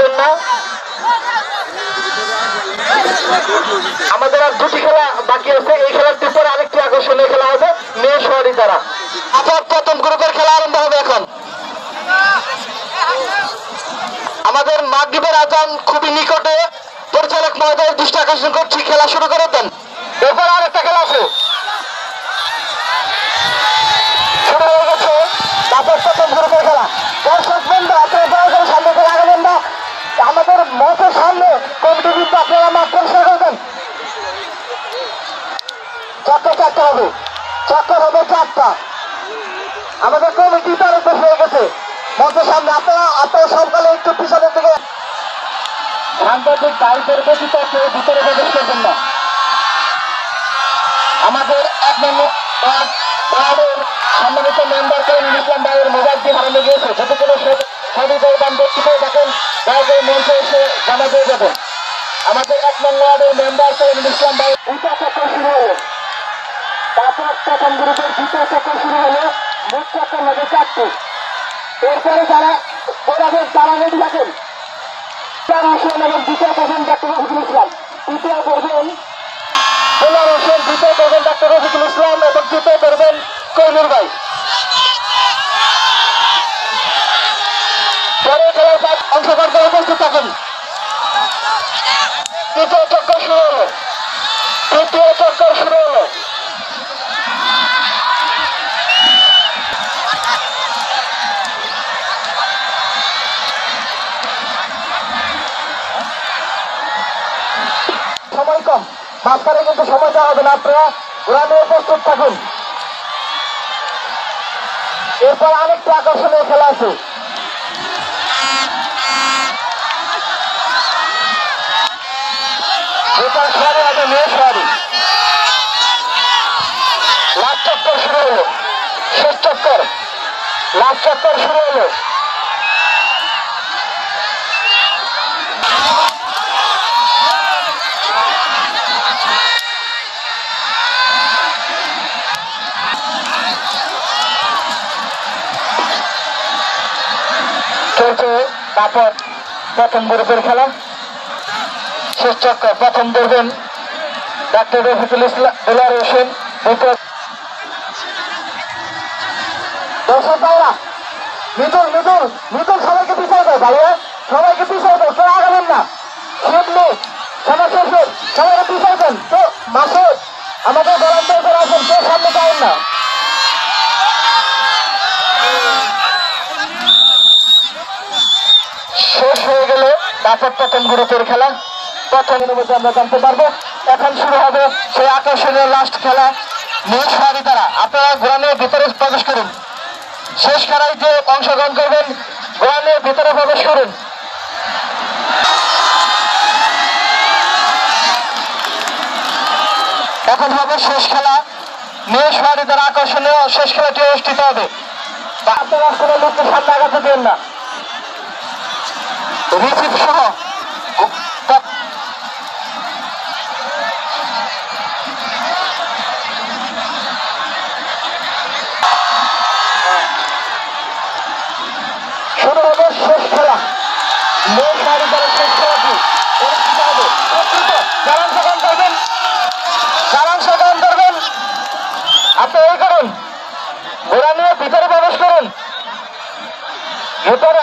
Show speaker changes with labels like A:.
A: যাবেন না। আমাদের আর দুটি খেলা বাকি আছে। এই খেলাটির পরে আরেকটি আকর্ষণীয় খেলা হবে মেয়ে সওয়ারি দ্বারা। আবার প্রথম গ্রুপের খেলা আরম্ভ হবে এখন। আমাদের মাগরিবের আজান খুবই নিকটে। পরিচালক মহোদয় দৃষ্টি আকর্ষণ করছি, খেলা শুরু করে দেন। এরপর আরেকটা খেলা আছে, শুরু হয়ে গেছে তারপর প্রথম গ্রুপের খেলা। দর্শক বন্ধু আপনারা দয়া করে সামনে থেকে আগাবেন না। আমাদের মঞ্চের সামনে কমিটি কিন্তু আপনারা মাঠ পরিষ্কার করবেন। চক্কর 4টা হবে, চক্কর হবে 4টা। আমাদের কমিটি তো অনেক বেশি হয়ে গেছে মঞ্চের সামনে। আপনারা সকালে একটু পিছনের দিকে সাংবাদিক দায়িত্বের ব্যতীত কেউ ভিতরে প্রবেশ করবেন না। আমাদের 1 নম্বর ওয়ার্ডের সম্মানিত মেম্বার করিম ইসলাম ভাইয়ের মোবাইলটি হারানো গিয়েছে। যদি কোনো সহৃদয়বান ব্যক্তি পেয়ে থাকেন দয়া করে মঞ্চে এসে জানা দিয়ে যাবেন। আমাদের 1 নম্বর ওয়ার্ডের মেম্বার করিম ইসলাম ভাই দ্বিতীয় চক্কর শুরু হলো। তারপর প্রথম গ্রুপের দ্বিতীয় চক্কর শুরু হলো। মোট চক্কর হবে 4টি। এরপরে যারা তারা রেডি থাকেন হোসেন এবং দ্বিতীয় করবেন ডাক্তার রফিকুল ইসলাম, তৃতীয় করবেন সোনার হোসেন, দ্বিতীয় করবেন ডাক্তার রফিকুল ইসলাম এবং তৃতীয় করবেন কৈনুর ভাই। পরে খেলার অংশগ্রহণ করে উপস্থিত থাকুন। তৃতীয় চক্কর শুরু হলো, তৃতীয় চক্কর শুরু হলো। সময় কম, মাঝখানে কিন্তু সময় দেওয়া হবে না। আপনারা ঘোরা নিয়ে প্রস্তুত থাকুন। এরপর আরেকটা আকর্ষণীয় খেলা আছে। সওয়ারি হবে মেয়ে সওয়ারি। লাস্ট চক্কর শুরু হলো, শেষ চক্কর, লাস্ট চক্কর শুরু হলো। চলছে তারপর প্রথম গ্রুপের খেলা, শেষ চক্কর। প্রথম ধরবেন ডাক্তার রফিকুল ইসলাম দুলার হোসেন। দর্শক ভাইরা মিতুল মিতুল মিতুল সবাইকে পিছিয়ে দেয় ভাইয়া, সবাইকে পিছিয়ে দেয়, কেউ আগাবেন না। শিবলি সমস্যা সবাইকে পিছিয়ে দেন। তো মাসুদ আমাদের ভলান্টিয়ার করে আছেন, কেউ সামনে পাবেন না। শেষ হয়ে গেল তারপর প্রথম গ্রুপের খেলা। প্রথমের মধ্যে আমরা জানতে পারবো। এখন শুরু হবে সেই আকর্ষণীয় লাস্ট খেলা মেয়ে সওয়ারি দ্বারা। আপনারা গ্রামের ভিতরে প্রবেশ করুন। শেষ খেলায় যে অংশগ্রহণ করবেন গ্রামের ভিতরে প্রবেশ করুন। এখন হবে শেষ খেলা মেয়ে সওয়ারি দ্বারা। আকর্ষণীয় শেষ খেলাটি অনুষ্ঠিত হবে। আপনারা কোনো লোককে সামনে আগাতে দেন না। রিসিভ সহ শুরু হবে শেষ খেলা মেয়ে সওয়ারি দ্বারা। শেষ খেলাটি অনুষ্ঠিত হবে। যারা অংশগ্রহণ করবেন আপনি এই করুন, ঘোড়া নিয়ে ভিতরে প্রবেশ করুন। ভিতরে